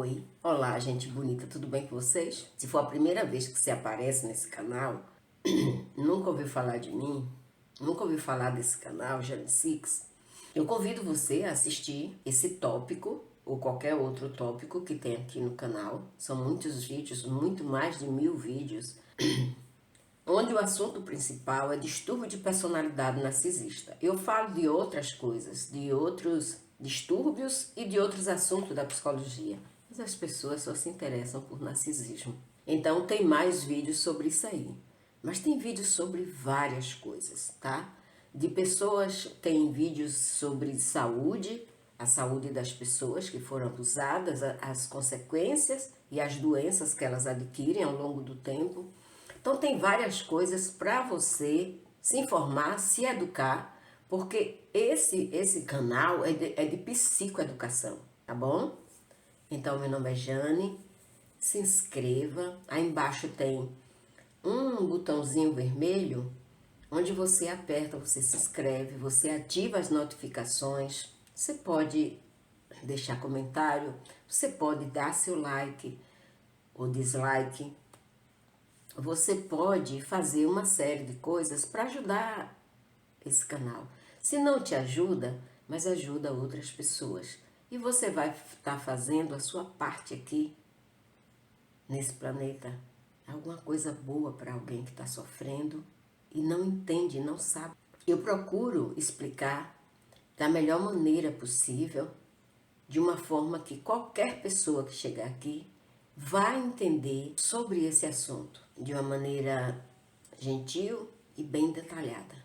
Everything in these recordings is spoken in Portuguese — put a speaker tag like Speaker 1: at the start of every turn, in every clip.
Speaker 1: Oi, olá gente bonita, tudo bem com vocês? Se for a primeira vez que você aparece nesse canal, nunca ouviu falar de mim, nunca ouviu falar desse canal, Jane Six, eu convido você a assistir esse tópico ou qualquer outro tópico que tem aqui no canal. São muitos vídeos, muito mais de 1000 vídeos, onde o assunto principal é distúrbio de personalidade narcisista. Eu falo de outras coisas, de outros distúrbios e de outros assuntos da psicologia, mas as pessoas só se interessam por narcisismo. Então tem mais vídeos sobre isso aí, mas tem vídeos sobre várias coisas, tá? De pessoas, tem vídeos sobre saúde, a saúde das pessoas que foram abusadas, as consequências e as doenças que elas adquirem ao longo do tempo. Então tem várias coisas para você se informar, se educar, porque esse canal é de psicoeducação, tá bom? Então meu nome é Jane, se inscreva, aí embaixo tem um botãozinho vermelho, onde você aperta, você se inscreve, você ativa as notificações, você pode deixar comentário, você pode dar seu like ou dislike, você pode fazer uma série de coisas para ajudar esse canal. Se não te ajuda, mas ajuda outras pessoas. E você vai estar fazendo a sua parte aqui, nesse planeta. Alguma coisa boa para alguém que está sofrendo e não entende, não sabe. Eu procuro explicar da melhor maneira possível, de uma forma que qualquer pessoa que chegar aqui vai entender sobre esse assunto de uma maneira gentil e bem detalhada.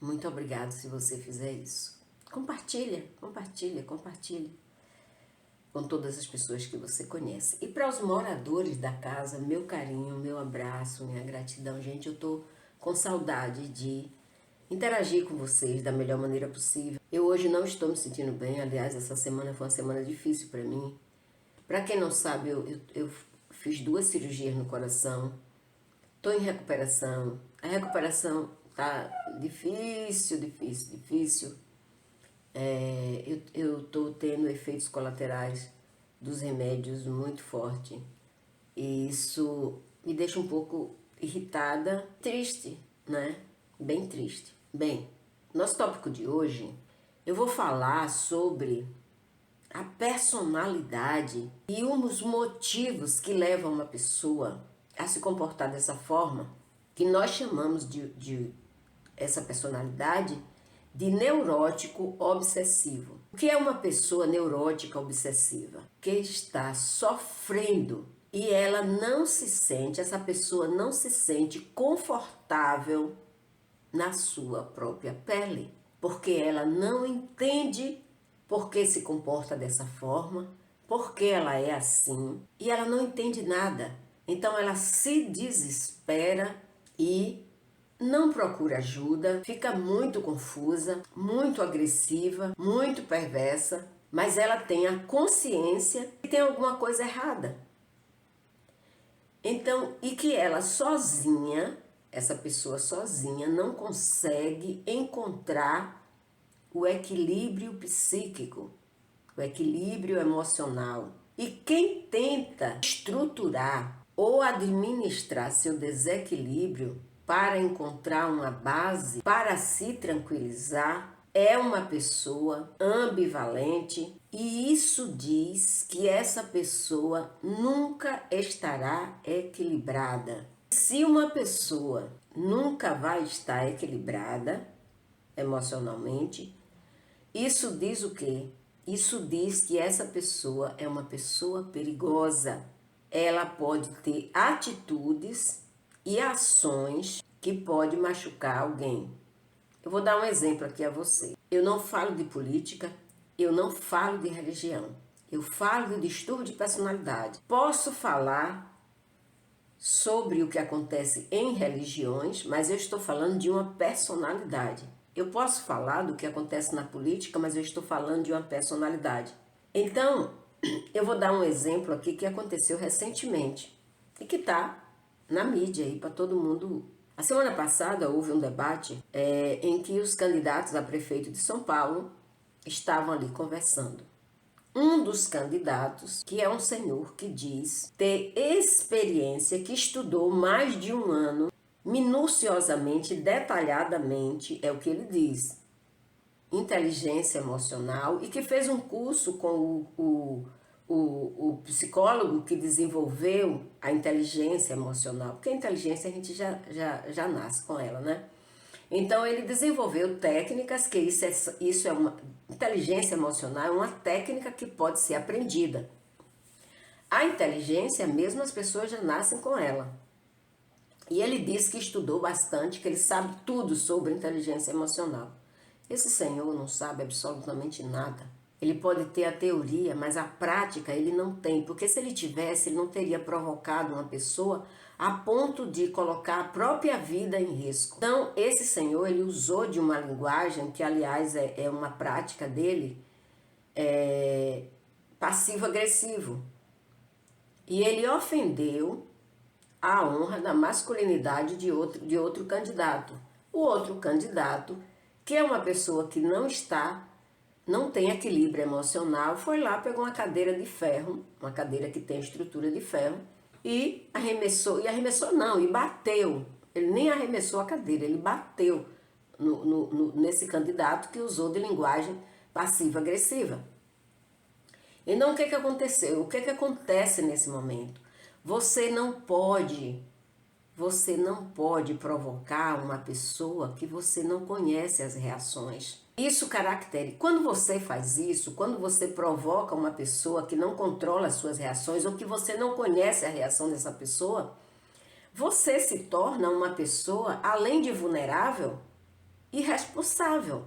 Speaker 1: Muito obrigada se você fizer isso. Compartilha com todas as pessoas que você conhece. E para os moradores da casa, meu carinho, meu abraço, minha gratidão. Gente, eu tô com saudade de interagir com vocês da melhor maneira possível. Eu hoje não estou me sentindo bem, aliás, essa semana foi uma semana difícil para mim. Para quem não sabe, eu fiz 2 cirurgias no coração, estou em recuperação. A recuperação tá difícil. Eu estou tendo efeitos colaterais dos remédios muito forte. E isso me deixa um pouco irritada, triste, né? Bem triste. Bem, nosso tópico de hoje, eu vou falar sobre a personalidade e os motivos que levam uma pessoa a se comportar dessa forma, que nós chamamos de essa personalidade de neurótico obsessivo. O que é uma pessoa neurótica obsessiva? Que está sofrendo e ela não se sente, essa pessoa não se sente confortável na sua própria pele, porque ela não entende por que se comporta dessa forma, por que ela é assim, e ela não entende nada. Então ela se desespera e não procura ajuda, fica muito confusa, muito agressiva, muito perversa, mas ela tem a consciência que tem alguma coisa errada. Então, e que ela sozinha, essa pessoa sozinha, não consegue encontrar o equilíbrio psíquico, o equilíbrio emocional. E quem tenta estruturar ou administrar seu desequilíbrio para encontrar uma base para se tranquilizar é uma pessoa ambivalente, e isso diz que essa pessoa nunca estará equilibrada. Se uma pessoa nunca vai estar equilibrada emocionalmente, isso diz o quê? Isso diz que essa pessoa é uma pessoa perigosa. Ela pode ter atitudes e ações que pode machucar alguém. Eu vou dar um exemplo aqui a você. Eu não falo de política, eu não falo de religião. Eu falo de distúrbio de personalidade. Posso falar sobre o que acontece em religiões, mas eu estou falando de uma personalidade. Eu posso falar do que acontece na política, mas eu estou falando de uma personalidade. Então, eu vou dar um exemplo aqui que aconteceu recentemente e que está na mídia aí para todo mundo. A semana passada houve um debate em que os candidatos a prefeito de São Paulo estavam ali conversando. um dos candidatos, que é um senhor que diz ter experiência, que estudou mais de um ano, minuciosamente, detalhadamente, é o que ele diz, inteligência emocional, e que fez um curso com o psicólogo que desenvolveu a inteligência emocional, porque a inteligência a gente já nasce com ela, né? Então ele desenvolveu técnicas, que isso é uma inteligência emocional, é uma técnica que pode ser aprendida. A inteligência, mesmo as pessoas já nascem com ela. E ele diz que estudou bastante, que ele sabe tudo sobre inteligência emocional. Esse senhor não sabe absolutamente nada. Ele pode ter a teoria, mas a prática ele não tem, porque se ele tivesse, ele não teria provocado uma pessoa a ponto de colocar a própria vida em risco. Então, esse senhor, ele usou de uma linguagem, que aliás é uma prática dele, passivo-agressivo. E ele ofendeu a honra da masculinidade de outro candidato. O outro candidato, que é uma pessoa que não tem equilíbrio emocional, foi lá, pegou uma cadeira de ferro, uma cadeira que tem estrutura de ferro, e bateu. Ele nem arremessou a cadeira, ele bateu nesse candidato que usou de linguagem passiva-agressiva. Então, o que aconteceu? O que acontece nesse momento? Você não pode provocar uma pessoa que você não conhece as reações. Isso caracteriza. Quando você faz isso, quando você provoca uma pessoa que não controla as suas reações ou que você não conhece a reação dessa pessoa, você se torna uma pessoa, além de vulnerável, irresponsável.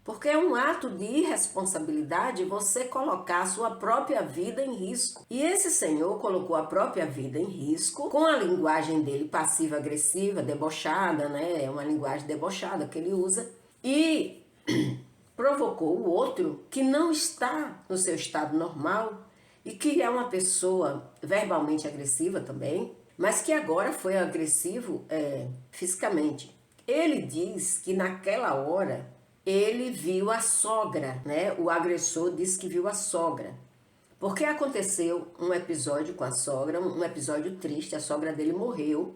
Speaker 1: Porque é um ato de irresponsabilidade você colocar a sua própria vida em risco. E esse senhor colocou a própria vida em risco com a linguagem dele passiva-agressiva, debochada, né? É uma linguagem debochada que ele usa. E provocou o outro que não está no seu estado normal e que é uma pessoa verbalmente agressiva também, mas que agora foi agressivo fisicamente. Ele diz que naquela hora ele viu a sogra, né? O agressor disse que viu a sogra. Porque aconteceu um episódio com a sogra, um episódio triste, a sogra dele morreu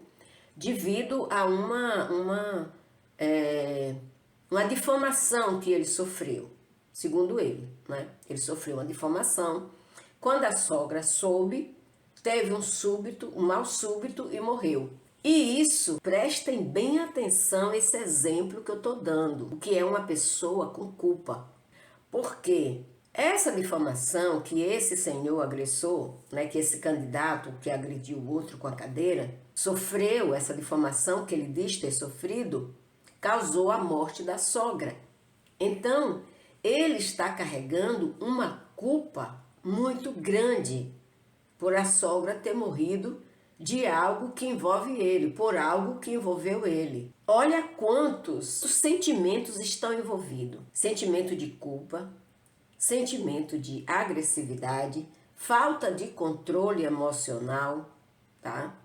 Speaker 1: devido a uma difamação que ele sofreu, segundo ele, né? Ele sofreu uma difamação. Quando a sogra soube, teve um mal súbito e morreu. E isso, prestem bem atenção a esse exemplo que eu estou dando, o que é uma pessoa com culpa. Porque essa difamação que esse senhor agressor, né, que esse candidato que agrediu o outro com a cadeira, sofreu essa difamação que ele diz ter sofrido, causou a morte da sogra. Então, ele está carregando uma culpa muito grande por a sogra ter morrido de algo que envolve ele, por algo que envolveu ele. Olha quantos sentimentos estão envolvidos. Sentimento de culpa, sentimento de agressividade, falta de controle emocional, tá?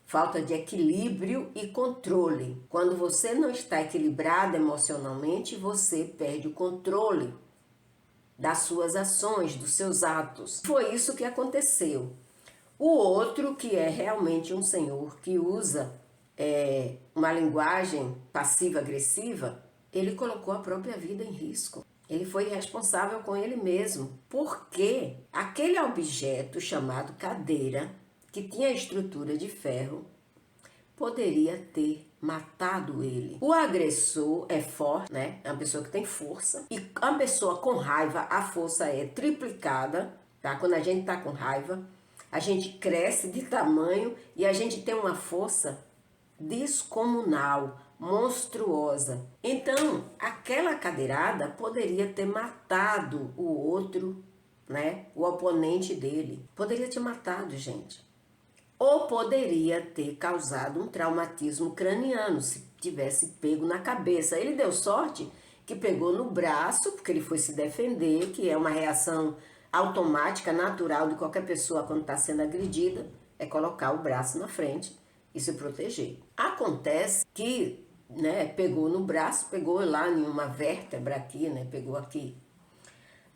Speaker 1: Falta de equilíbrio e controle. Quando você não está equilibrado emocionalmente, você perde o controle das suas ações, dos seus atos. Foi isso que aconteceu. O outro, que é realmente um senhor que usa uma linguagem passiva-agressiva, ele colocou a própria vida em risco. Ele foi responsável com ele mesmo, porque aquele objeto chamado cadeira, que tinha estrutura de ferro, poderia ter matado ele. O agressor é forte, né? É uma pessoa que tem força. E a pessoa com raiva, a força é triplicada, tá? Quando a gente tá com raiva, a gente cresce de tamanho e a gente tem uma força descomunal, monstruosa. Então, aquela cadeirada poderia ter matado o outro, né? O oponente dele. Poderia ter matado, gente. Ou poderia ter causado um traumatismo craniano, se tivesse pego na cabeça. Ele deu sorte que pegou no braço, porque ele foi se defender, que é uma reação automática, natural de qualquer pessoa quando está sendo agredida, é colocar o braço na frente e se proteger. Acontece que, né, pegou no braço, pegou lá em uma vértebra aqui, né, pegou aqui.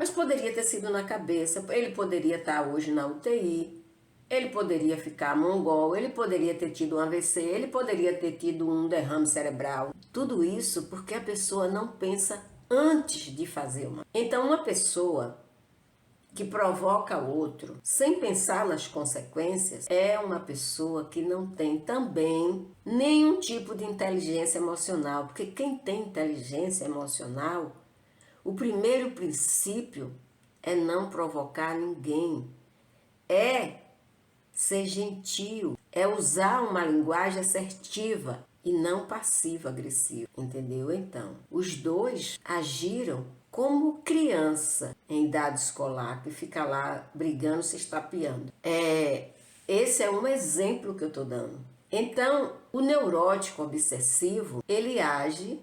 Speaker 1: Mas poderia ter sido na cabeça, ele poderia estar hoje na UTI, ele poderia ficar mongol, ele poderia ter tido um AVC, ele poderia ter tido um derrame cerebral. Tudo isso porque a pessoa não pensa antes de fazer uma. Então, uma pessoa que provoca outro sem pensar nas consequências é uma pessoa que não tem também nenhum tipo de inteligência emocional, porque quem tem inteligência emocional, o primeiro princípio é não provocar ninguém, é ser gentil, é usar uma linguagem assertiva e não passivo-agressiva, entendeu? Então, os dois agiram como criança em idade escolar, que fica lá brigando, se estapeando. Esse é um exemplo que eu estou dando. Então, o neurótico obsessivo, ele age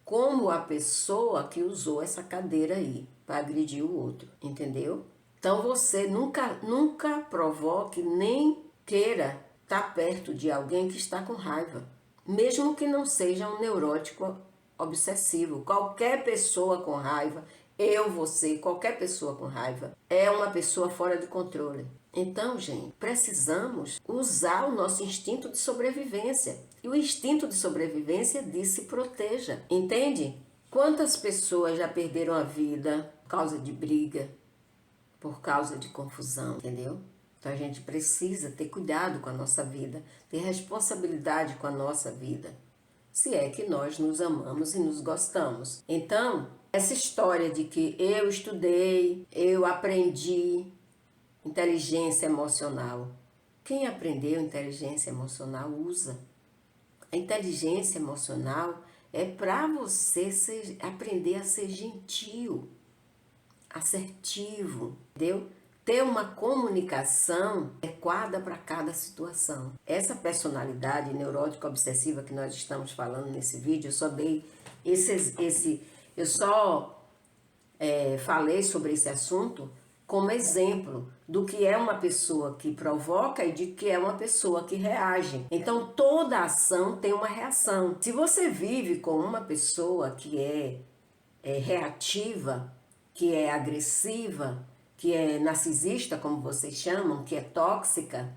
Speaker 1: como a pessoa que usou essa cadeira aí para agredir o outro, entendeu? Então você nunca provoque nem queira estar perto de alguém que está com raiva, mesmo que não seja um neurótico obsessivo. Qualquer pessoa com raiva, você, qualquer pessoa com raiva, é uma pessoa fora de controle. Então, gente, precisamos usar o nosso instinto de sobrevivência. E o instinto de sobrevivência diz se proteja, entende? Quantas pessoas já perderam a vida por causa de briga, por causa de confusão, entendeu? Então a gente precisa ter cuidado com a nossa vida, ter responsabilidade com a nossa vida, se é que nós nos amamos e nos gostamos. Então, essa história de que eu estudei, eu aprendi inteligência emocional. Quem aprendeu inteligência emocional usa. A inteligência emocional é para você aprender a ser gentil, assertivo, entendeu? Ter uma comunicação adequada para cada situação. Essa personalidade neurótica obsessiva que nós estamos falando nesse vídeo, eu só dei eu só falei sobre esse assunto como exemplo do que é uma pessoa que provoca e de que é uma pessoa que reage. Então toda ação tem uma reação. Se você vive com uma pessoa que é reativa, que é agressiva, que é narcisista, como vocês chamam, que é tóxica,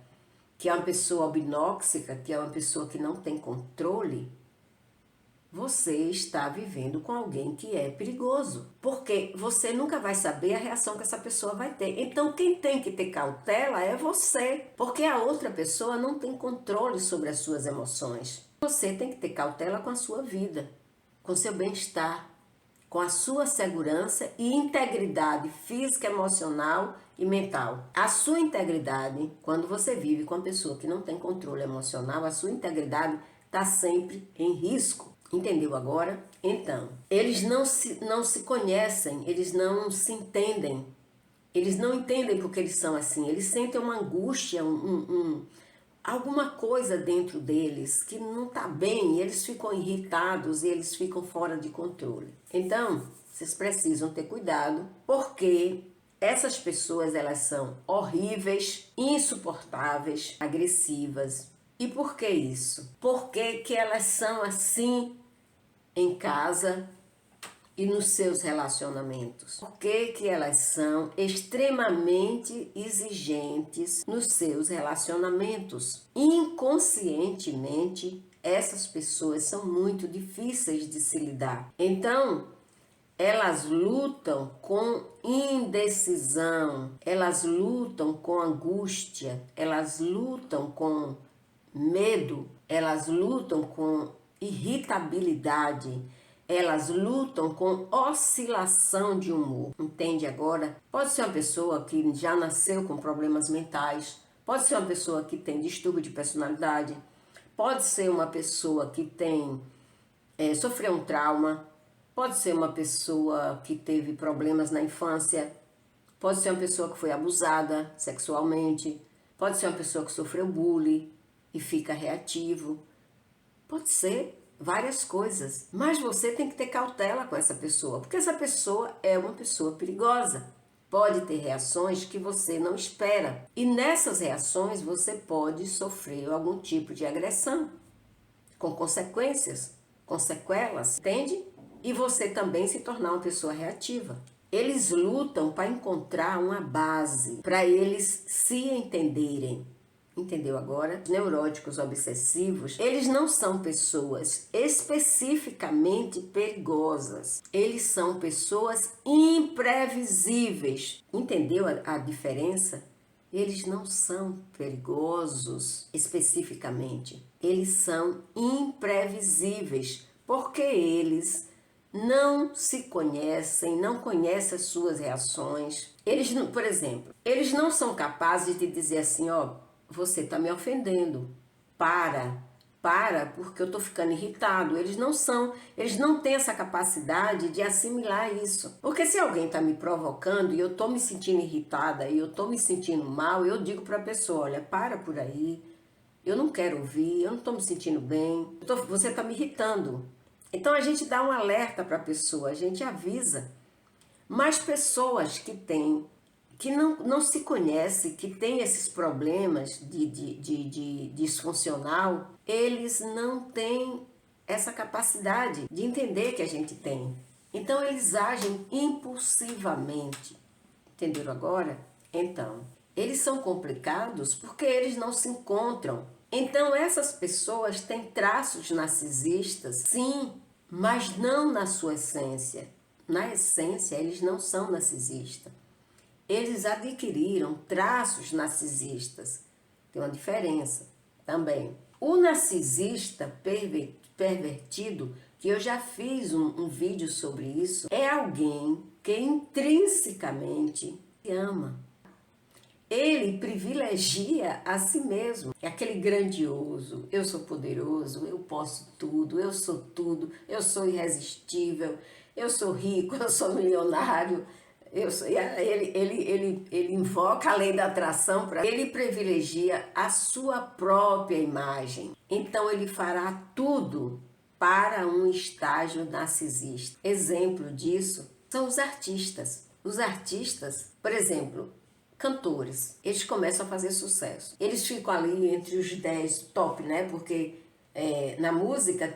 Speaker 1: que é uma pessoa obnóxica, que é uma pessoa que não tem controle, você está vivendo com alguém que é perigoso, porque você nunca vai saber a reação que essa pessoa vai ter. Então quem tem que ter cautela é você, porque a outra pessoa não tem controle sobre as suas emoções. Você tem que ter cautela com a sua vida, com seu bem-estar, com a sua segurança e integridade física, emocional e mental. A sua integridade, quando você vive com uma pessoa que não tem controle emocional, a sua integridade está sempre em risco. Entendeu agora? Então, eles não se conhecem, eles não se entendem. Eles não entendem porque eles são assim. Eles sentem uma angústia, alguma coisa dentro deles que não está bem, e eles ficam irritados e eles ficam fora de controle. Então, vocês precisam ter cuidado, porque essas pessoas, elas são horríveis, insuportáveis, agressivas. E por que isso? Por que elas são assim em casa e nos seus relacionamentos? Por que elas são extremamente exigentes nos seus relacionamentos? Inconscientemente, essas pessoas são muito difíceis de se lidar. Então, elas lutam com indecisão, elas lutam com angústia, elas lutam com medo, elas lutam com irritabilidade, elas lutam com oscilação de humor. Entende agora? Pode ser uma pessoa que já nasceu com problemas mentais, pode ser uma pessoa que tem distúrbio de personalidade, pode ser uma pessoa que sofreu um trauma, pode ser uma pessoa que teve problemas na infância, pode ser uma pessoa que foi abusada sexualmente, pode ser uma pessoa que sofreu bullying e fica reativo. Pode ser várias coisas, mas você tem que ter cautela com essa pessoa, porque essa pessoa é uma pessoa perigosa. Pode ter reações que você não espera, e nessas reações você pode sofrer algum tipo de agressão, com consequências, com sequelas, entende? E você também se tornar uma pessoa reativa. Eles lutam para encontrar uma base, para eles se entenderem. Entendeu agora? Neuróticos obsessivos, eles não são pessoas especificamente perigosas. Eles são pessoas imprevisíveis. Entendeu a diferença? Eles não são perigosos especificamente. Eles são imprevisíveis, porque eles não se conhecem, não conhecem as suas reações. Eles, por exemplo, eles não são capazes de dizer assim, ó, você está me ofendendo, para, porque eu estou ficando irritado. Eles não têm essa capacidade de assimilar isso. Porque se alguém está me provocando e eu estou me sentindo irritada e eu estou me sentindo mal, eu digo para a pessoa, olha, para por aí, eu não quero ouvir, eu não estou me sentindo bem, você está me irritando. Então a gente dá um alerta para a pessoa, a gente avisa. Mas pessoas que não se conhecem, que têm esses problemas de disfuncional, eles não têm essa capacidade de entender que a gente tem. Então eles agem impulsivamente. Entenderam agora? Então, eles são complicados porque eles não se encontram. Então essas pessoas têm traços narcisistas, sim, mas não na sua essência. Na essência, eles não são narcisistas. Eles adquiriram traços narcisistas. Tem uma diferença também. O narcisista pervertido, que eu já fiz um vídeo sobre isso, é alguém que intrinsecamente se ama. Ele privilegia a si mesmo. É aquele grandioso, eu sou poderoso, eu posso tudo, eu sou irresistível, eu sou rico, eu sou milionário. Ele invoca a lei da atração, ele privilegia a sua própria imagem. Então ele fará tudo para um estágio narcisista. Exemplo disso são os artistas. Os artistas, por exemplo, cantores, eles começam a fazer sucesso. Eles ficam ali entre os 10 top, né? Porque na música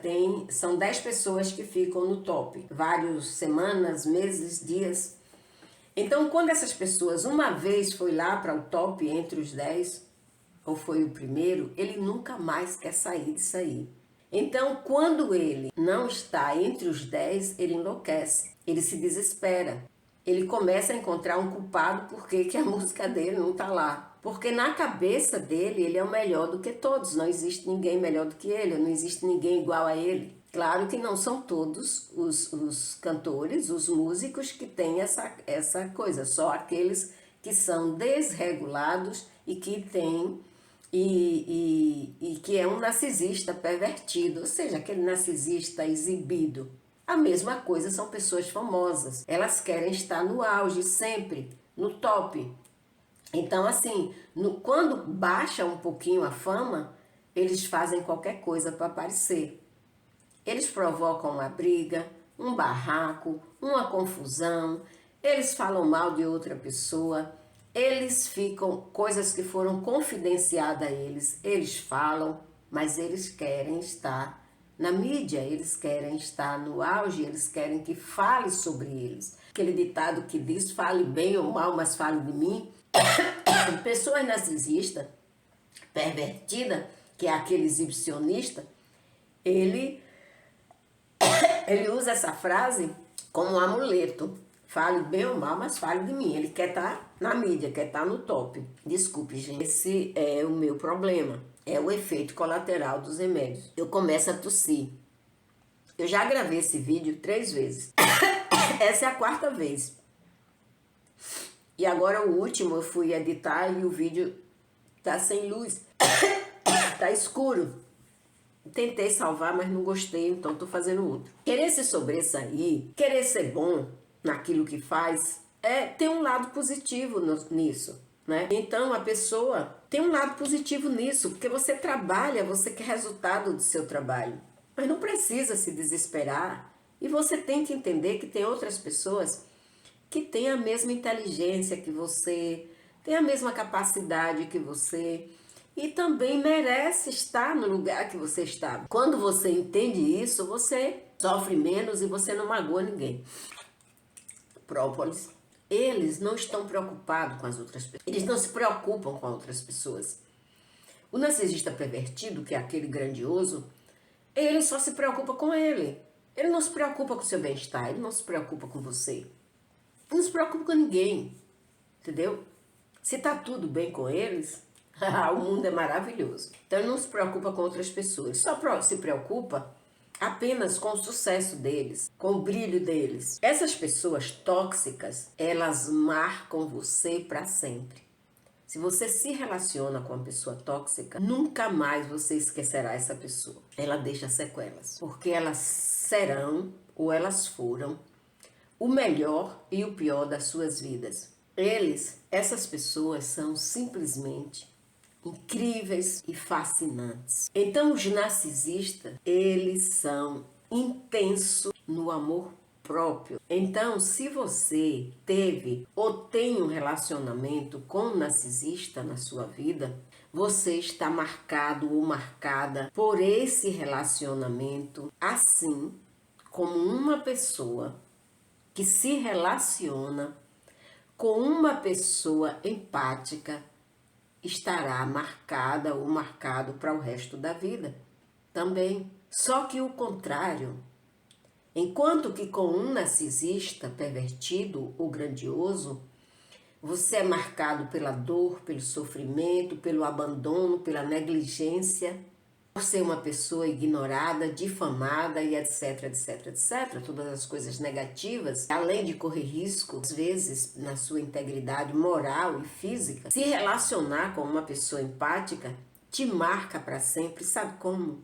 Speaker 1: são 10 pessoas que ficam no top. Várias semanas, meses, dias. Então, quando essas pessoas uma vez foi lá para o top entre os 10, ou foi o primeiro, ele nunca mais quer sair disso aí. Então, quando ele não está entre os 10, ele enlouquece, ele se desespera. Ele começa a encontrar um culpado porque a música dele não está lá. Porque na cabeça dele, ele é o melhor do que todos. Não existe ninguém melhor do que ele, não existe ninguém igual a ele. Claro que não são todos os cantores, os músicos que têm essa coisa, só aqueles que são desregulados e que têm e que é um narcisista pervertido, ou seja, aquele narcisista exibido. A mesma coisa são pessoas famosas, elas querem estar no auge sempre, no top. Então assim, quando baixa um pouquinho a fama, eles fazem qualquer coisa para aparecer. Eles provocam uma briga, um barraco, uma confusão, eles falam mal de outra pessoa, eles ficam, coisas que foram confidenciadas a eles falam, mas eles querem estar na mídia, eles querem estar no auge, eles querem que fale sobre eles. Aquele ditado que diz, fale bem ou mal, mas fale de mim. Pessoas narcisistas, pervertidas, que é aquele exibicionista, ele usa essa frase como um amuleto. Fale bem ou mal, mas fale de mim. Ele quer estar na mídia, quer estar no top. Desculpe, gente. Esse é o meu problema. É o efeito colateral dos remédios. Eu começo a tossir. Eu já gravei esse vídeo 3 vezes. Essa é a 4ª vez. E agora o último eu fui editar e o vídeo tá sem luz. Tá escuro. Tentei salvar, mas não gostei, então tô fazendo outro. Querer se sobressair, querer ser bom naquilo que faz, tem um lado positivo nisso, né? Então a pessoa tem um lado positivo nisso, porque você trabalha, você quer resultado do seu trabalho. Mas não precisa se desesperar. E você tem que entender que tem outras pessoas que têm a mesma inteligência que você, têm a mesma capacidade que você, e também merece estar no lugar que você está. Quando você entende isso, você sofre menos e você não magoa ninguém. própolis, eles não estão preocupados com as outras pessoas. Eles não se preocupam com outras pessoas. O narcisista pervertido, que é aquele grandioso, ele só se preocupa com ele. Ele não se preocupa com o seu bem-estar, ele não se preocupa com você. Ele não se preocupa com ninguém, entendeu? Se tá tudo bem com eles, o mundo é maravilhoso. Então ele não se preocupa com outras pessoas, ele só se preocupa apenas com o sucesso deles, com o brilho deles. Essas pessoas tóxicas, elas marcam você para sempre. Se você se relaciona com uma pessoa tóxica, nunca mais você esquecerá essa pessoa. Ela deixa sequelas, porque elas serão ou elas foram o melhor e o pior das suas vidas. Essas pessoas são simplesmente incríveis e fascinantes. Então os narcisistas, eles são intensos no amor próprio. Então, se você teve ou tem um relacionamento com um narcisista na sua vida, você está marcado ou marcada por esse relacionamento, assim como uma pessoa que se relaciona com uma pessoa empática estará marcada ou marcado para o resto da vida também. Só que o contrário, enquanto que com um narcisista pervertido ou grandioso, você é marcado pela dor, pelo sofrimento, pelo abandono, pela negligência, por ser uma pessoa ignorada, difamada e etc, etc, etc. Todas as coisas negativas, além de correr risco, às vezes, na sua integridade moral e física. Se relacionar com uma pessoa empática te marca para sempre, sabe como?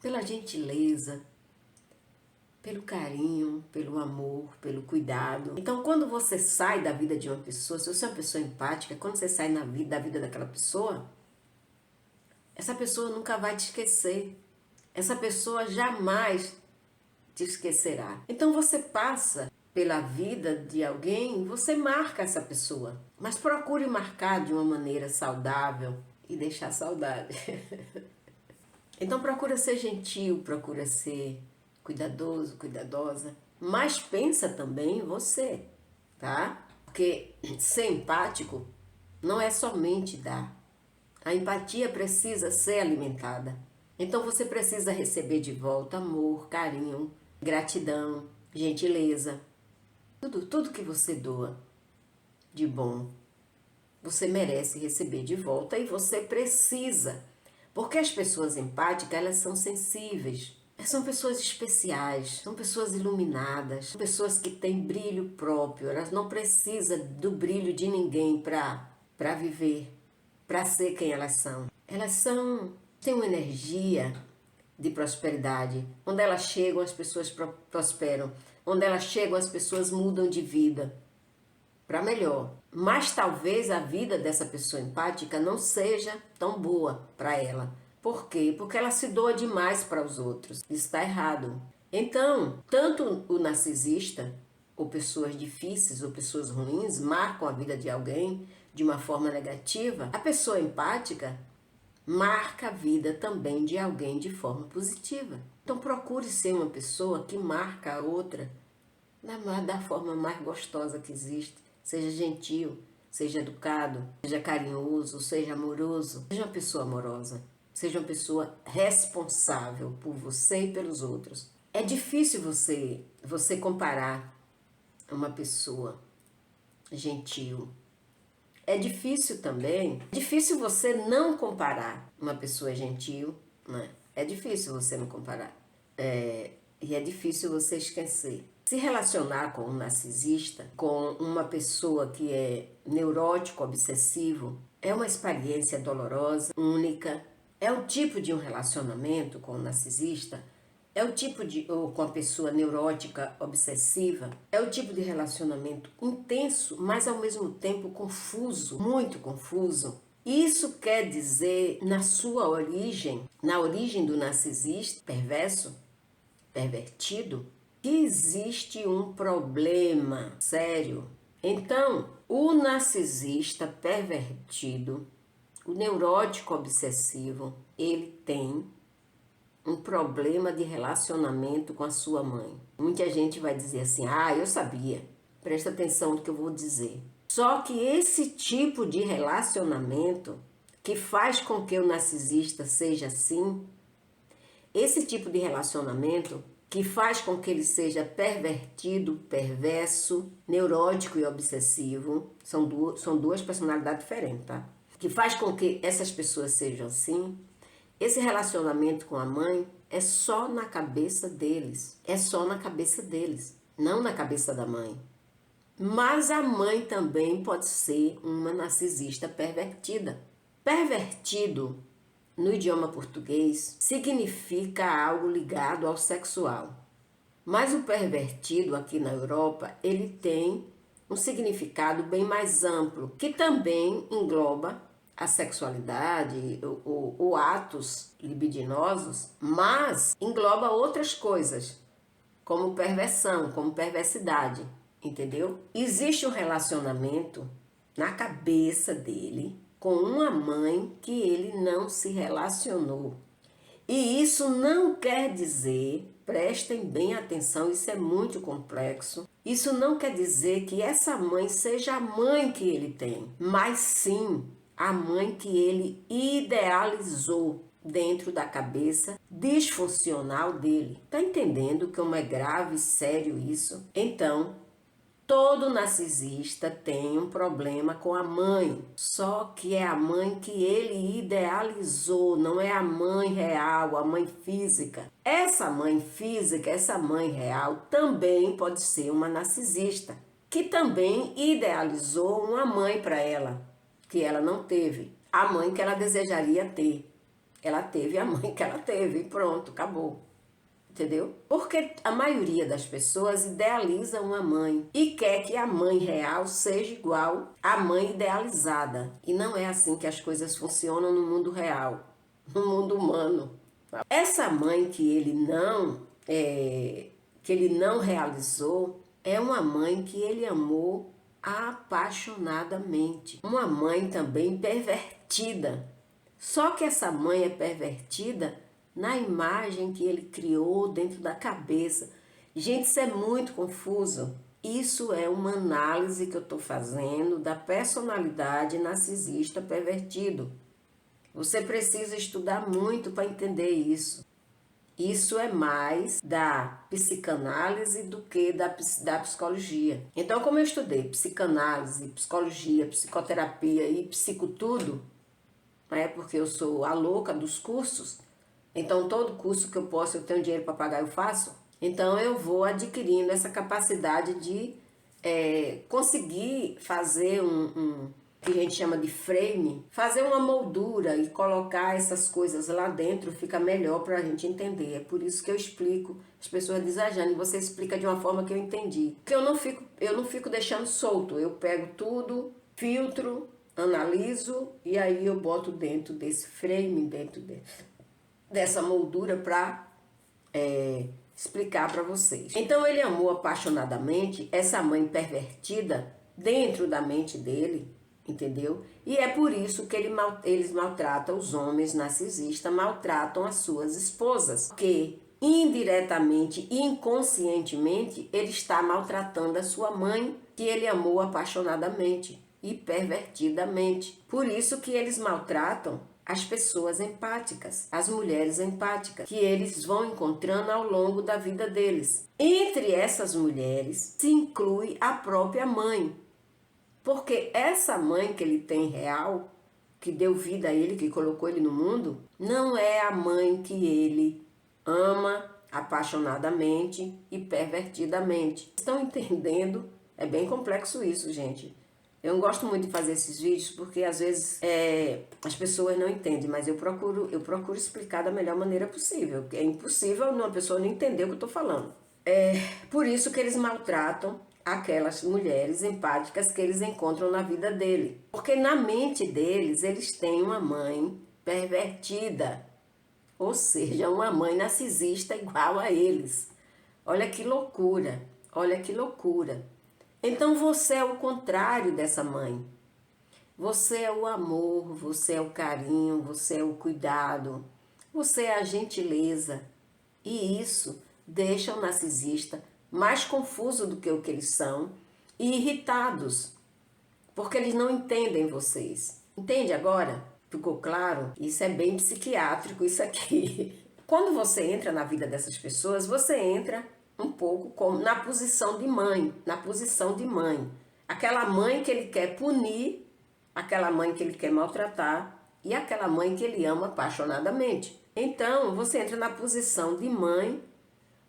Speaker 1: Pela gentileza, pelo carinho, pelo amor, pelo cuidado. Então, quando você sai da vida de uma pessoa, se você é uma pessoa empática, quando você sai da vida daquela pessoa, essa pessoa nunca vai te esquecer. Essa pessoa jamais te esquecerá. Então, você passa pela vida de alguém, você marca essa pessoa. Mas procure marcar de uma maneira saudável e deixar saudade. Então, procura ser gentil, procura ser cuidadoso, cuidadosa, mas pensa também em você, tá? Porque ser empático não é somente dar. A empatia precisa ser alimentada. Então você precisa receber de volta amor, carinho, gratidão, gentileza. Tudo que você doa de bom, você merece receber de volta e você precisa. Porque as pessoas empáticas, elas são sensíveis. São pessoas especiais, são pessoas iluminadas, são pessoas que têm brilho próprio. Elas não precisam do brilho de ninguém para viver, para ser quem elas são. Elas têm uma energia de prosperidade. Onde elas chegam, as pessoas prosperam. Onde elas chegam, as pessoas mudam de vida para melhor. Mas talvez a vida dessa pessoa empática não seja tão boa para ela. Por quê? Porque ela se doa demais para os outros. Isso está errado. Então, tanto o narcisista, ou pessoas difíceis, ou pessoas ruins, marcam a vida de alguém de uma forma negativa. A pessoa empática marca a vida também de alguém de forma positiva. Então, procure ser uma pessoa que marca a outra da forma mais gostosa que existe. Seja gentil, seja educado, seja carinhoso, seja amoroso. Seja uma pessoa amorosa. Seja uma pessoa responsável por você e pelos outros. É difícil você comparar uma pessoa gentil. É difícil também, você não comparar uma pessoa gentil, né? É difícil você não comparar. E é difícil você esquecer. Se relacionar com um narcisista, com uma pessoa que é neurótico, obsessivo, é uma experiência dolorosa, única. É o tipo de um relacionamento com um narcisista, ou com a pessoa neurótica, obsessiva, é o tipo de relacionamento intenso, mas ao mesmo tempo confuso, muito confuso. Isso quer dizer, na sua origem, na origem do narcisista perverso, pervertido, que existe um problema sério. Então, o narcisista pervertido, o neurótico obsessivo, ele tem um problema de relacionamento com a sua mãe. Muita gente vai dizer assim, eu sabia. Presta atenção no que eu vou dizer. Só que esse tipo de relacionamento que faz com que o narcisista seja assim, esse tipo de relacionamento que faz com que ele seja pervertido, perverso, neurótico e obsessivo, são duas personalidades diferentes, tá? Que faz com que essas pessoas sejam assim, esse relacionamento com a mãe é só na cabeça deles. É só na cabeça deles, não na cabeça da mãe. Mas a mãe também pode ser uma narcisista pervertida. Pervertido, no idioma português, significa algo ligado ao sexual. Mas o pervertido aqui na Europa, ele tem um significado bem mais amplo, que também engloba a sexualidade ou atos libidinosos, mas engloba outras coisas, como perversão, como perversidade, entendeu? Existe um relacionamento na cabeça dele com uma mãe que ele não se relacionou. E isso não quer dizer, prestem bem atenção, isso é muito complexo. Isso não quer dizer que essa mãe seja a mãe que ele tem, mas sim a mãe que ele idealizou dentro da cabeça disfuncional dele. Tá entendendo como é grave e sério isso? Então, todo narcisista tem um problema com a mãe, só que é a mãe que ele idealizou, não é a mãe real, a mãe física. Essa mãe física, essa mãe real também pode ser uma narcisista, que também idealizou uma mãe para ela, que ela não teve, a mãe que ela desejaria ter. Ela teve a mãe que ela teve e pronto, acabou. Entendeu? Porque a maioria das pessoas idealiza uma mãe e quer que a mãe real seja igual à mãe idealizada. E não é assim que as coisas funcionam no mundo real, no mundo humano. Essa mãe que ele não realizou é uma mãe que ele amou apaixonadamente. Uma mãe também pervertida. Só que essa mãe é pervertida na imagem que ele criou dentro da cabeça. Gente, isso é muito confuso. Isso é uma análise que eu estou fazendo da personalidade narcisista pervertido. Você precisa estudar muito para entender isso. Isso é mais da psicanálise do que da psicologia. Então, como eu estudei psicanálise, psicologia, psicoterapia e psicotudo, né, porque eu sou a louca dos cursos, então todo curso que eu posso, eu tenho dinheiro para pagar, eu faço. Então eu vou adquirindo essa capacidade de conseguir fazer que a gente chama de frame, fazer uma moldura e colocar essas coisas lá dentro fica melhor para a gente entender. É por isso que eu explico. As pessoas dizem, Jane, você explica de uma forma que eu entendi. Porque eu não fico deixando solto. Eu pego tudo, filtro, analiso e aí eu boto dentro desse frame, dentro dessa moldura para explicar para vocês. Então ele amou apaixonadamente essa mãe pervertida dentro da mente dele, entendeu? E é por isso que eles maltratam os homens narcisistas, maltratam as suas esposas, porque indiretamente e inconscientemente ele está maltratando a sua mãe, que ele amou apaixonadamente e pervertidamente. Por isso que eles maltratam as pessoas empáticas, as mulheres empáticas, que eles vão encontrando ao longo da vida deles. Entre essas mulheres se inclui a própria mãe, porque essa mãe que ele tem real, que deu vida a ele, que colocou ele no mundo, não é a mãe que ele ama apaixonadamente e pervertidamente. Estão entendendo? É bem complexo isso, gente. Eu não gosto muito de fazer esses vídeos porque às vezes as pessoas não entendem, mas eu procuro explicar da melhor maneira possível. É impossível uma pessoa não entender o que eu estou falando. Por isso que eles maltratam aquelas mulheres empáticas que eles encontram na vida dele. Porque na mente deles, eles têm uma mãe pervertida, ou seja, uma mãe narcisista igual a eles. Olha que loucura, olha que loucura. Então você é o contrário dessa mãe. Você é o amor, você é o carinho, você é o cuidado, você é a gentileza. E isso deixa o narcisista mais confuso do que o que eles são e irritados, porque eles não entendem vocês. Entende agora? Ficou claro? Isso é bem psiquiátrico, isso aqui. Quando você entra na vida dessas pessoas, você entra um pouco como na posição de mãe, Aquela mãe que ele quer punir, aquela mãe que ele quer maltratar e aquela mãe que ele ama apaixonadamente. Então, você entra na posição de mãe,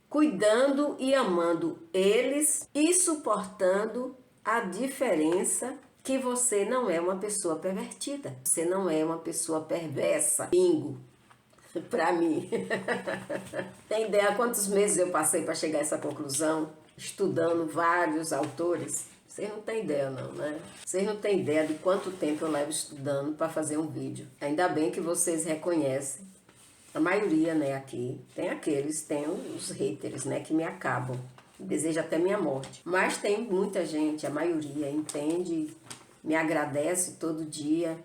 Speaker 1: cuidando e amando eles e suportando a diferença que você não é uma pessoa pervertida. Você não é uma pessoa perversa. Bingo. Pra mim. Tem ideia quantos meses eu passei para chegar a essa conclusão? Estudando vários autores. Vocês não têm ideia não, né? Vocês não têm ideia de quanto tempo eu levo estudando para fazer um vídeo. Ainda bem que vocês reconhecem. A maioria, né, aqui. Tem os haters, né, que me acabam. Deseja até minha morte. Mas tem muita gente, a maioria, entende, me agradece todo dia,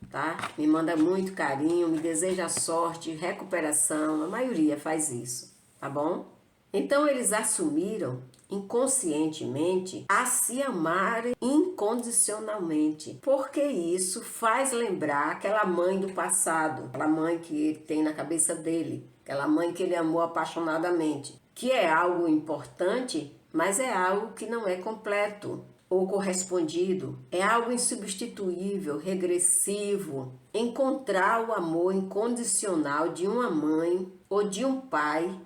Speaker 1: tá? Me manda muito carinho, me deseja sorte, recuperação. A maioria faz isso, tá bom? Então eles assumiram inconscientemente a se amarem incondicionalmente, porque isso faz lembrar aquela mãe do passado, aquela mãe que ele tem na cabeça dele, aquela mãe que ele amou apaixonadamente, que é algo importante, mas é algo que não é completo ou correspondido, é algo insubstituível, regressivo. Encontrar o amor incondicional de uma mãe ou de um pai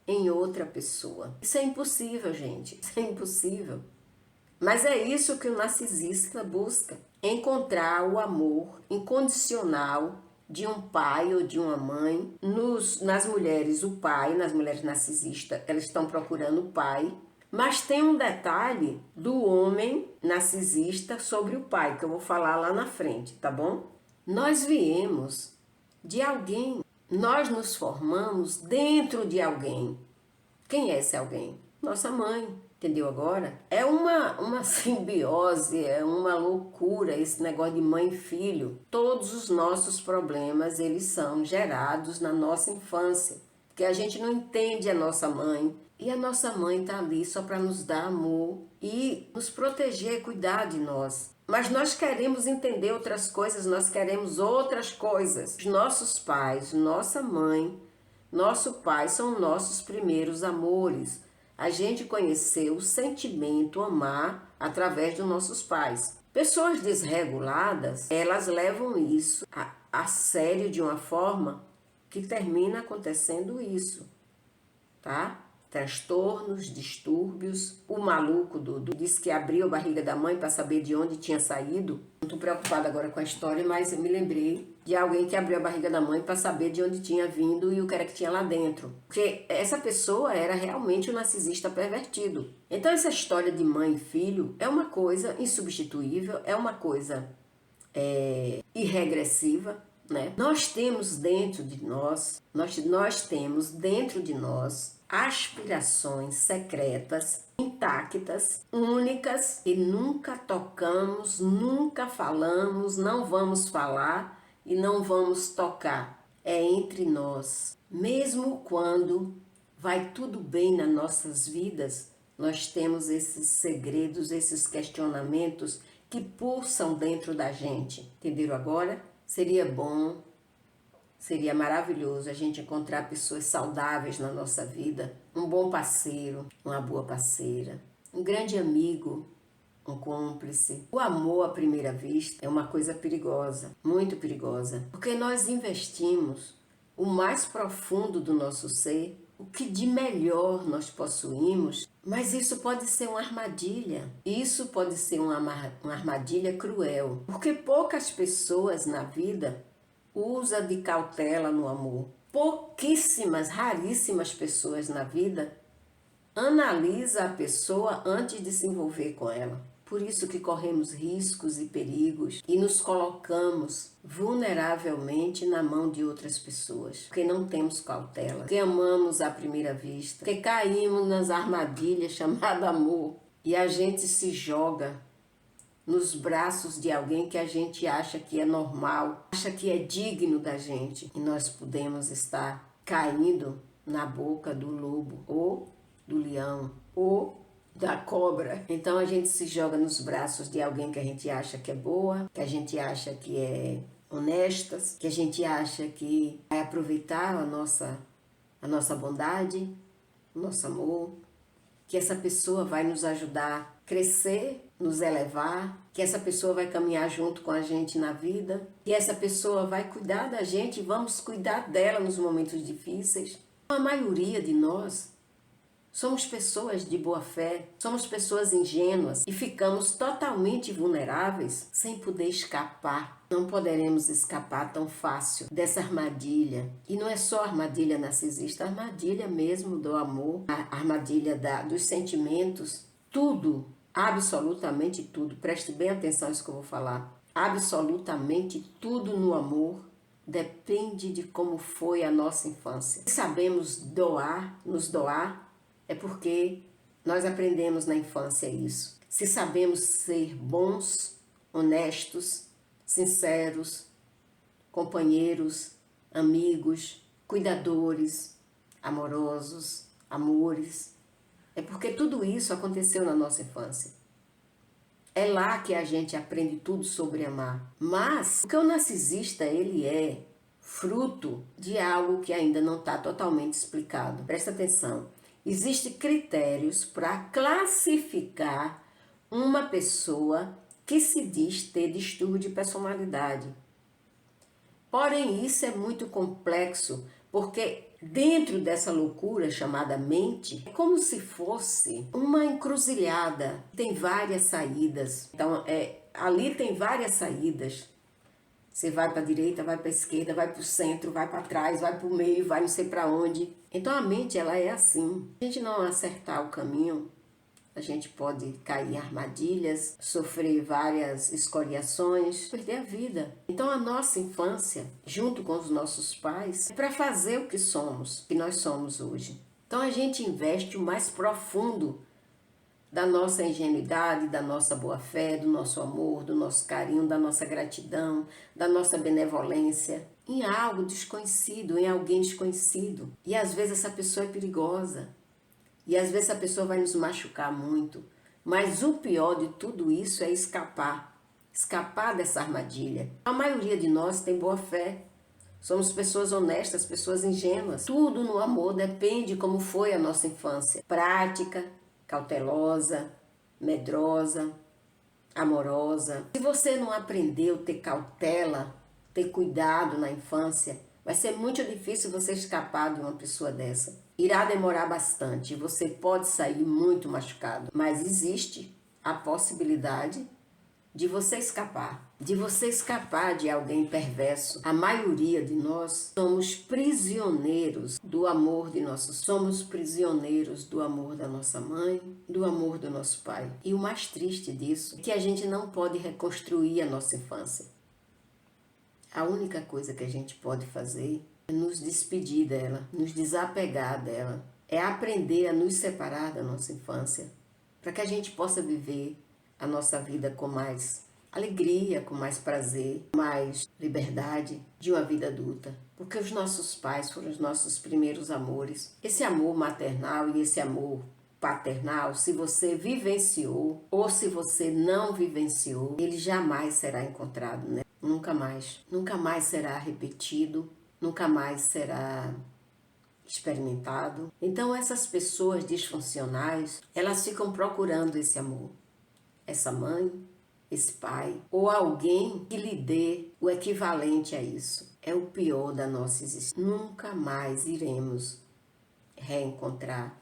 Speaker 1: em outra pessoa. Isso é impossível, gente. Isso é impossível. Mas é isso que o narcisista busca. Encontrar o amor incondicional de um pai ou de uma mãe. Nas mulheres, o pai, nas mulheres narcisistas, elas estão procurando o pai. Mas tem um detalhe do homem narcisista sobre o pai, que eu vou falar lá na frente, tá bom? Nós viemos de alguém. Nós nos formamos dentro de alguém. Quem é esse alguém? Nossa mãe, entendeu agora? É uma simbiose, é uma loucura esse negócio de mãe e filho. Todos os nossos problemas, eles são gerados na nossa infância, porque a gente não entende a nossa mãe, e a nossa mãe está ali só para nos dar amor e nos proteger, cuidar de nós. Mas nós queremos entender outras coisas, nós queremos outras coisas. Os nossos pais, nossa mãe, nosso pai são nossos primeiros amores. A gente conheceu o sentimento amar através dos nossos pais. Pessoas desreguladas, elas levam isso a sério de uma forma que termina acontecendo isso, tá? Transtornos, distúrbios. O maluco disse que abriu a barriga da mãe para saber de onde tinha saído. Não estou preocupada agora com a história, mas eu me lembrei de alguém que abriu a barriga da mãe para saber de onde tinha vindo e o que era que tinha lá dentro. Porque essa pessoa era realmente um narcisista pervertido. Então essa história de mãe e filho é uma coisa insubstituível, é uma coisa irregressiva, né? Nós temos dentro de nós, nós temos dentro de nós aspirações secretas, intactas, únicas, e nunca tocamos, nunca falamos, não vamos falar e não vamos tocar. É entre nós. Mesmo quando vai tudo bem nas nossas vidas, nós temos esses segredos, esses questionamentos que pulsam dentro da gente. Entenderam agora? Seria bom, seria maravilhoso a gente encontrar pessoas saudáveis na nossa vida, um bom parceiro, uma boa parceira, um grande amigo, um cúmplice. O amor à primeira vista é uma coisa perigosa, muito perigosa, porque nós investimos o mais profundo do nosso ser, o que de melhor nós possuímos, mas isso pode ser uma armadilha. Isso pode ser uma armadilha cruel, porque poucas pessoas na vida usam de cautela no amor. Pouquíssimas, raríssimas pessoas na vida analisa a pessoa antes de se envolver com ela. Por isso que corremos riscos e perigos e nos colocamos vulneravelmente na mão de outras pessoas, porque não temos cautela, porque amamos à primeira vista, porque caímos nas armadilhas chamadas amor e a gente se joga nos braços de alguém que a gente acha que é normal, acha que é digno da gente, e nós podemos estar caindo na boca do lobo ou do leão ou da cobra. Então a gente se joga nos braços de alguém que a gente acha que é boa, que a gente acha que é honesta, que a gente acha que vai aproveitar a nossa bondade, o nosso amor, que essa pessoa vai nos ajudar a crescer, nos elevar, que essa pessoa vai caminhar junto com a gente na vida, que essa pessoa vai cuidar da gente e vamos cuidar dela nos momentos difíceis. A maioria de nós somos pessoas de boa fé, somos pessoas ingênuas e ficamos totalmente vulneráveis sem poder escapar. Não poderemos escapar tão fácil dessa armadilha. E não é só a armadilha narcisista, a armadilha mesmo do amor, a armadilha dos sentimentos, tudo, absolutamente tudo. Preste bem atenção nisso que eu vou falar. Absolutamente tudo no amor depende de como foi a nossa infância. Se sabemos nos doar, é porque nós aprendemos na infância isso. Se sabemos ser bons, honestos, sinceros, companheiros, amigos, cuidadores, amorosos, amores, é porque tudo isso aconteceu na nossa infância. É lá que a gente aprende tudo sobre amar. Mas o que o narcisista ele é fruto de algo que ainda não está totalmente explicado. Presta atenção. Existem critérios para classificar uma pessoa que se diz ter distúrbio de personalidade. Porém, isso é muito complexo, porque dentro dessa loucura chamada mente, é como se fosse uma encruzilhada. Tem várias saídas. Então, ali tem várias saídas. Você vai para a direita, vai para a esquerda, vai para o centro, vai para trás, vai para o meio, vai não sei para onde. Então a mente ela é assim. Se a gente não acertar o caminho, a gente pode cair em armadilhas, sofrer várias escoriações, perder a vida. Então a nossa infância, junto com os nossos pais, é para fazer o que nós somos hoje. Então a gente investe o mais profundo da nossa ingenuidade, da nossa boa-fé, do nosso amor, do nosso carinho, da nossa gratidão, da nossa benevolência, em algo desconhecido, em alguém desconhecido. E às vezes essa pessoa é perigosa, e às vezes essa pessoa vai nos machucar muito. Mas o pior de tudo isso é escapar dessa armadilha. A maioria de nós tem boa fé, somos pessoas honestas, pessoas ingênuas. Tudo no amor depende de como foi a nossa infância. Prática, cautelosa, medrosa, amorosa. Se você não aprendeu a ter cautela, ter cuidado na infância, vai ser muito difícil você escapar de uma pessoa dessa. Irá demorar bastante, você pode sair muito machucado, mas existe a possibilidade de você escapar de alguém perverso. A maioria de nós somos prisioneiros do amor de somos prisioneiros do amor da nossa mãe, do amor do nosso pai. E o mais triste disso é que a gente não pode reconstruir a nossa infância. A única coisa que a gente pode fazer é nos despedir dela, nos desapegar dela, é aprender a nos separar da nossa infância, para que a gente possa viver a nossa vida com mais alegria, com mais prazer, mais liberdade de uma vida adulta. Porque os nossos pais foram os nossos primeiros amores. Esse amor maternal e esse amor paternal, se você vivenciou ou se você não vivenciou, ele jamais será encontrado, né? Nunca mais. Nunca mais será repetido, nunca mais será experimentado. Então essas pessoas disfuncionais, elas ficam procurando esse amor. Essa mãe, esse pai, ou alguém que lhe dê o equivalente a isso. É o pior da nossa existência. Nunca mais iremos reencontrar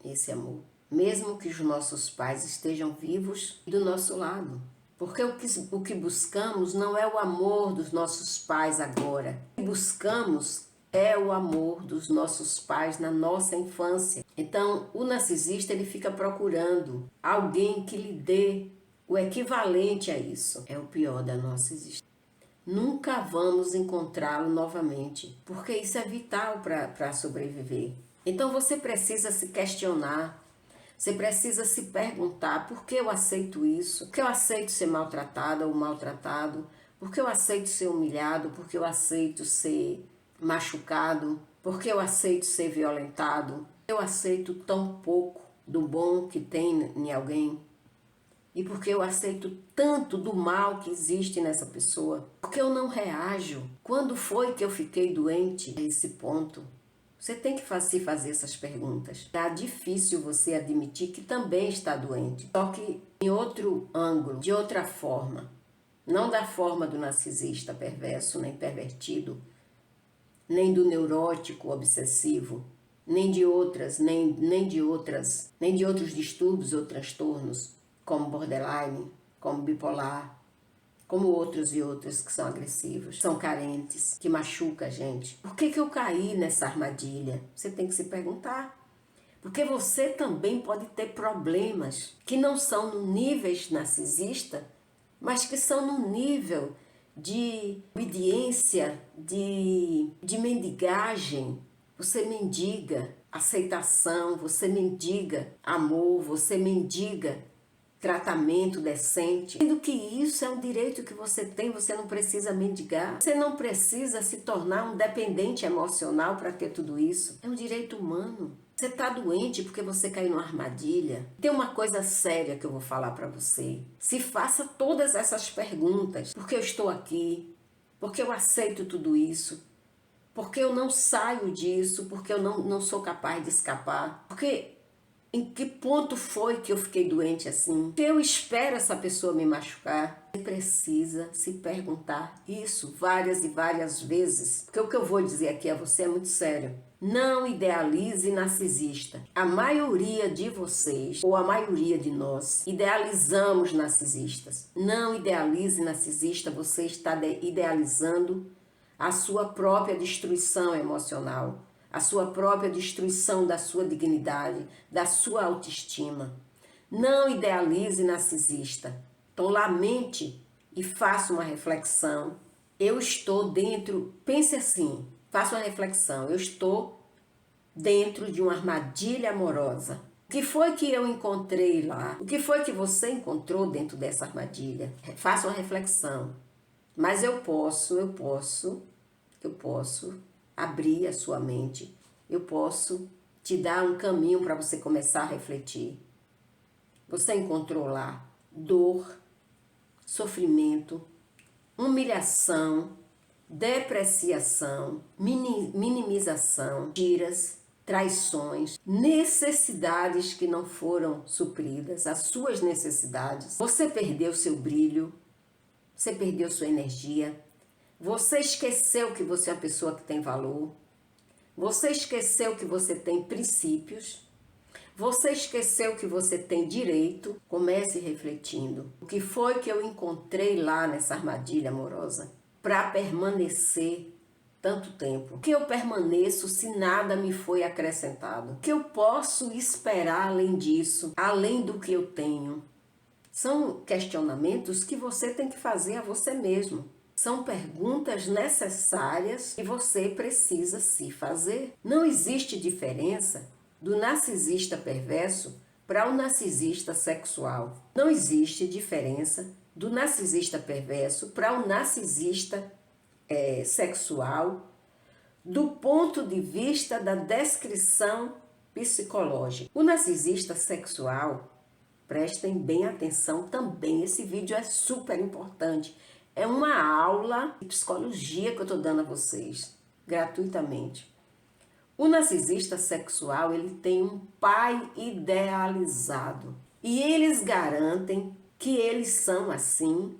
Speaker 1: esse amor. Mesmo que os nossos pais estejam vivos do nosso lado. Porque o que buscamos não é o amor dos nossos pais agora. O que buscamos é o amor dos nossos pais na nossa infância. Então, o narcisista ele fica procurando alguém que lhe dê o equivalente a isso. É o pior da nossa existência. Nunca vamos encontrá-lo novamente, porque isso é vital para sobreviver. Então você precisa se questionar, você precisa se perguntar: por que eu aceito isso? Por que eu aceito ser maltratada ou maltratado? Por que eu aceito ser humilhado? Por que eu aceito ser machucado? Por que eu aceito ser violentado? Eu aceito tão pouco do bom que tem em alguém e porque eu aceito tanto do mal que existe nessa pessoa, porque eu não reajo. Quando foi que eu fiquei doente a esse ponto? Você tem que se fazer essas perguntas. Tá difícil você admitir que também está doente, só que em outro ângulo, de outra forma. Não da forma do narcisista perverso, nem pervertido, nem do neurótico obsessivo, nem de outros distúrbios ou transtornos, como borderline, como bipolar, como outros e outras que são agressivos, são carentes, que machucam a gente. Por que eu caí nessa armadilha? Você tem que se perguntar. Porque você também pode ter problemas que não são no nível narcisista, mas que são no nível de obediência, de mendigagem. Você mendiga aceitação, você mendiga amor, você mendiga tratamento decente. Sendo que isso é um direito que você tem, você não precisa mendigar. Você não precisa se tornar um dependente emocional para ter tudo isso. É um direito humano. Você está doente porque você caiu numa armadilha. Tem uma coisa séria que eu vou falar para você. Se faça todas essas perguntas. Por que eu estou aqui? Por que eu aceito tudo isso? Por que eu não saio disso? Por que eu não sou capaz de escapar? Porque em que ponto foi que eu fiquei doente assim? Que eu espero essa pessoa me machucar? Você precisa se perguntar isso várias e várias vezes. Porque o que eu vou dizer aqui a você é muito sério. Não idealize narcisista. A maioria de vocês, ou a maioria de nós, idealizamos narcisistas. Não idealize narcisista, você está idealizando a sua própria destruição emocional, a sua própria destruição da sua dignidade, da sua autoestima. Não idealize narcisista. Então lamente e faça uma reflexão. Eu estou dentro, pense assim, faça uma reflexão. Eu estou dentro de uma armadilha amorosa. O que foi que eu encontrei lá? O que foi que você encontrou dentro dessa armadilha? Faça uma reflexão. Mas eu posso abrir a sua mente. Eu posso te dar um caminho para você começar a refletir. Você encontrou lá dor, sofrimento, humilhação, depreciação, minimização, tiras, traições, necessidades que não foram supridas, as suas necessidades. Você perdeu seu brilho, você perdeu sua energia, você esqueceu que você é uma pessoa que tem valor, você esqueceu que você tem princípios, você esqueceu que você tem direito. Comece refletindo. O que foi que eu encontrei lá nessa armadilha amorosa para permanecer tanto tempo? O que eu permaneço se nada me foi acrescentado? O que eu posso esperar além disso, além do que eu tenho? São questionamentos que você tem que fazer a você mesmo. São perguntas necessárias que você precisa se fazer. Não existe diferença do narcisista perverso para o narcisista sexual. Não existe diferença do narcisista perverso para o narcisista sexual do ponto de vista da descrição psicológica. O narcisista sexual, prestem bem atenção também, esse vídeo é super importante. É uma aula de psicologia que eu estou dando a vocês, gratuitamente. O narcisista sexual, ele tem um pai idealizado. E eles garantem que eles são assim,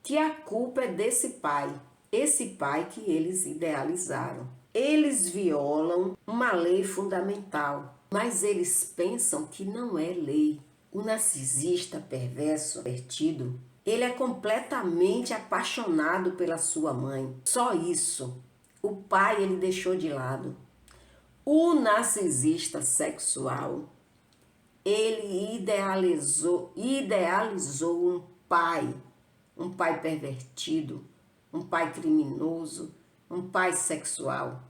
Speaker 1: que a culpa é desse pai. Esse pai que eles idealizaram. Eles violam uma lei fundamental, mas eles pensam que não é lei. O narcisista perverso, pervertido, ele é completamente apaixonado pela sua mãe. Só isso. O pai ele deixou de lado. O narcisista sexual, ele idealizou um pai pervertido, um pai criminoso, um pai sexual.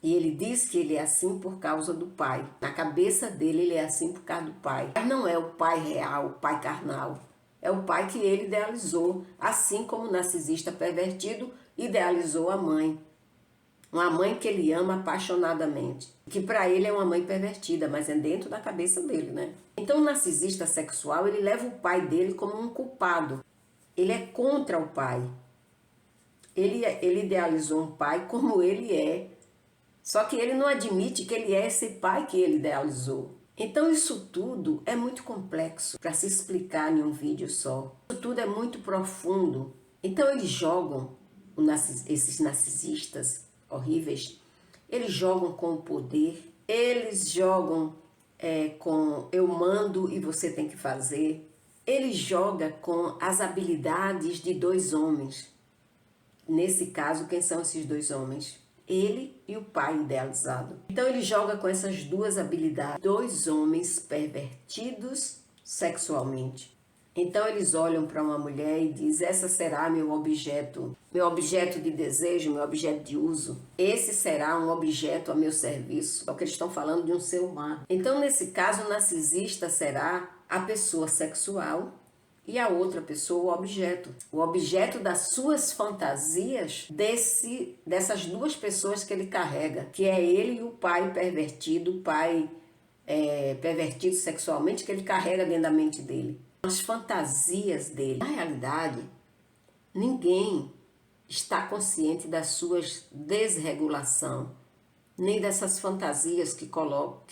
Speaker 1: E ele diz que ele é assim por causa do pai. Na cabeça dele, ele é assim por causa do pai. Mas não é o pai real, o pai carnal. É o pai que ele idealizou, assim como o narcisista pervertido idealizou a mãe. Uma mãe que ele ama apaixonadamente. Que para ele é uma mãe pervertida, mas é dentro da cabeça dele, né? Então o narcisista sexual, ele leva o pai dele como um culpado. Ele é contra o pai. Ele idealizou um pai como ele é. Só que ele não admite que ele é esse pai que ele idealizou. Então isso tudo é muito complexo para se explicar em um vídeo só. Isso tudo é muito profundo. Então eles jogam, esses narcisistas horríveis, eles jogam com o poder, eles jogam com eu mando e você tem que fazer. Ele joga com as habilidades de dois homens. Nesse caso, quem são esses dois homens? Ele e o pai idealizado. Então ele joga com essas duas habilidades, dois homens pervertidos sexualmente. Então eles olham para uma mulher e dizem, essa será meu objeto de desejo, meu objeto de uso. Esse será um objeto a meu serviço. É o que eles estão falando de um ser humano. Então nesse caso o narcisista será a pessoa sexual e a outra pessoa o objeto das suas fantasias dessas duas pessoas que ele carrega, que é ele e o pai pervertido, pervertido sexualmente, que ele carrega dentro da mente dele. As fantasias dele. Na realidade, ninguém está consciente das suas desregulação, nem dessas fantasias que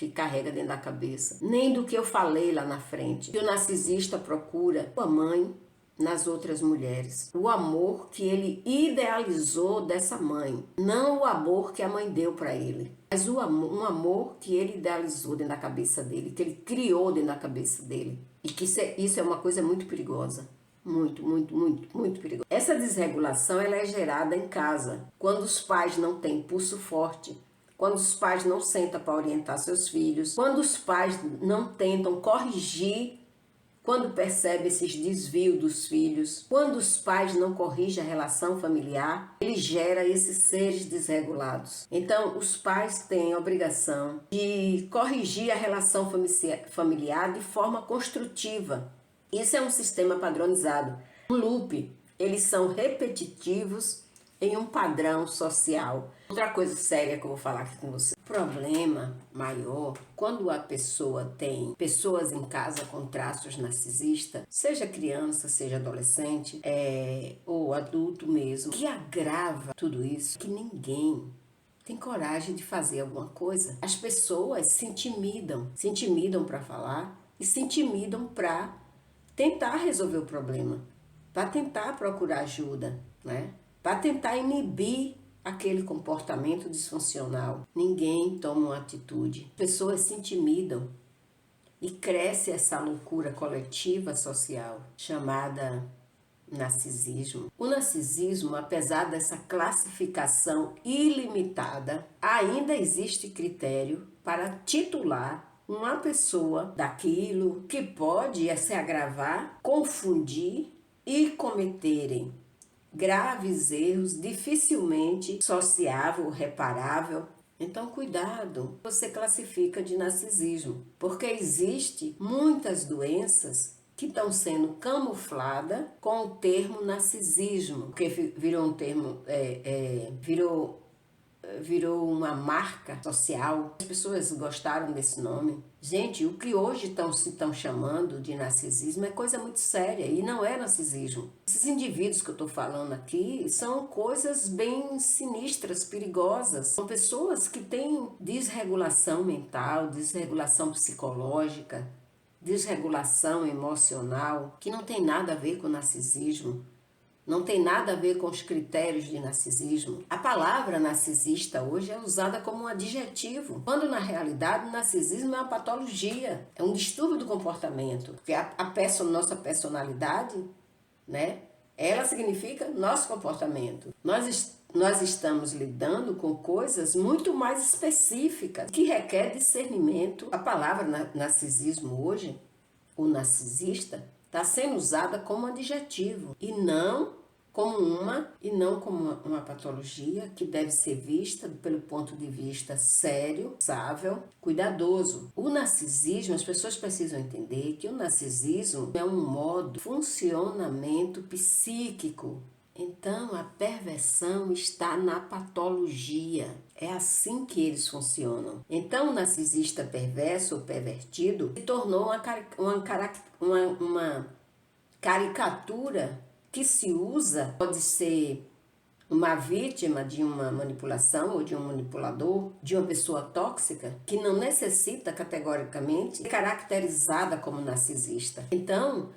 Speaker 1: carrega dentro da cabeça, nem do que eu falei lá na frente. Que o narcisista procura a mãe nas outras mulheres, o amor que ele idealizou dessa mãe, não o amor que a mãe deu para ele, mas um amor que ele idealizou dentro da cabeça dele, que ele criou dentro da cabeça dele, e que isso é uma coisa muito perigosa. Muito perigosa. Essa desregulação ela é gerada em casa, quando os pais não têm pulso forte, quando os pais não sentam para orientar seus filhos, quando os pais não tentam corrigir, quando percebem esses desvios dos filhos, quando os pais não corrigem a relação familiar, ele gera esses seres desregulados. Então, os pais têm a obrigação de corrigir a relação familiar de forma construtiva. Isso é um sistema padronizado. Um loop, eles são repetitivos em um padrão social. Outra coisa séria que eu vou falar aqui com você. O problema maior, quando a pessoa tem pessoas em casa com traços narcisistas, seja criança, seja adolescente, ou adulto mesmo, que agrava tudo isso, que ninguém tem coragem de fazer alguma coisa. As pessoas se intimidam para falar e se intimidam para tentar resolver o problema, para tentar procurar ajuda, né? Para tentar inibir aquele comportamento disfuncional. Ninguém toma uma atitude. Pessoas se intimidam e cresce essa loucura coletiva social chamada narcisismo. O narcisismo, apesar dessa classificação ilimitada, ainda existe critério para titular uma pessoa daquilo que pode se agravar, confundir e cometerem graves erros, dificilmente sociável, reparável. Então, cuidado, você classifica de narcisismo, porque existe muitas doenças que estão sendo camufladas com o termo narcisismo, porque virou um termo, virou uma marca social. As pessoas gostaram desse nome. Gente, o que hoje estão chamando de narcisismo é coisa muito séria e não é narcisismo. Esses indivíduos que eu estou falando aqui são coisas bem sinistras, perigosas. São pessoas que têm desregulação mental, desregulação psicológica, desregulação emocional, que não tem nada a ver com narcisismo. Não tem nada a ver com os critérios de narcisismo. A palavra narcisista hoje é usada como um adjetivo, quando na realidade o narcisismo é uma patologia, é um distúrbio do comportamento. Porque nossa personalidade, né, ela significa nosso comportamento. Nós estamos lidando com coisas muito mais específicas, que requer discernimento. A palavra narcisismo hoje, o narcisista, está sendo usada como adjetivo e não como uma patologia que deve ser vista pelo ponto de vista sério, sábio, cuidadoso. O narcisismo, as pessoas precisam entender que o narcisismo é um modo de funcionamento psíquico Então, a perversão está na patologia. É assim que eles funcionam. Então, o narcisista perverso ou pervertido se tornou uma caricatura que se usa, pode ser uma vítima de uma manipulação ou de um manipulador, de uma pessoa tóxica, que não necessita categoricamente ser caracterizada como narcisista. Então,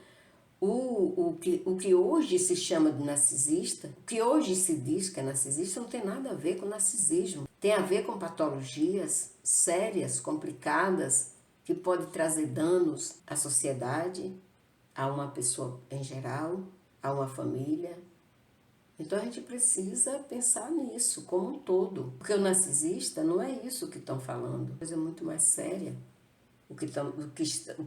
Speaker 1: o que hoje se chama de narcisista, o que hoje se diz que é narcisista, não tem nada a ver com narcisismo. Tem a ver com patologias sérias, complicadas, que podem trazer danos à sociedade, a uma pessoa em geral, a uma família. Então a gente precisa pensar nisso como um todo. Porque o narcisista não é isso que estão falando, é coisa muito mais séria. O que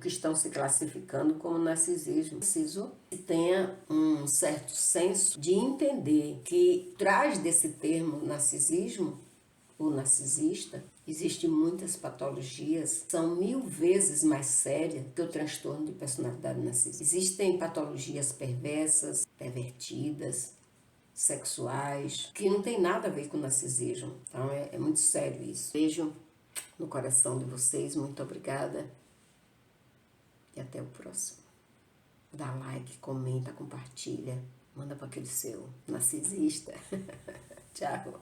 Speaker 1: estão se classificando como narcisismo. Preciso que tenha um certo senso de entender que traz desse termo narcisismo, o narcisista, existem muitas patologias, são 1000 vezes mais sérias que o transtorno de personalidade narcisista. Existem patologias perversas, pervertidas, sexuais, que não tem nada a ver com narcisismo. Então é muito sério isso. Beijo no coração de vocês, muito obrigada e até o próximo. Dá like, comenta, compartilha, manda para aquele seu narcisista. Tchau.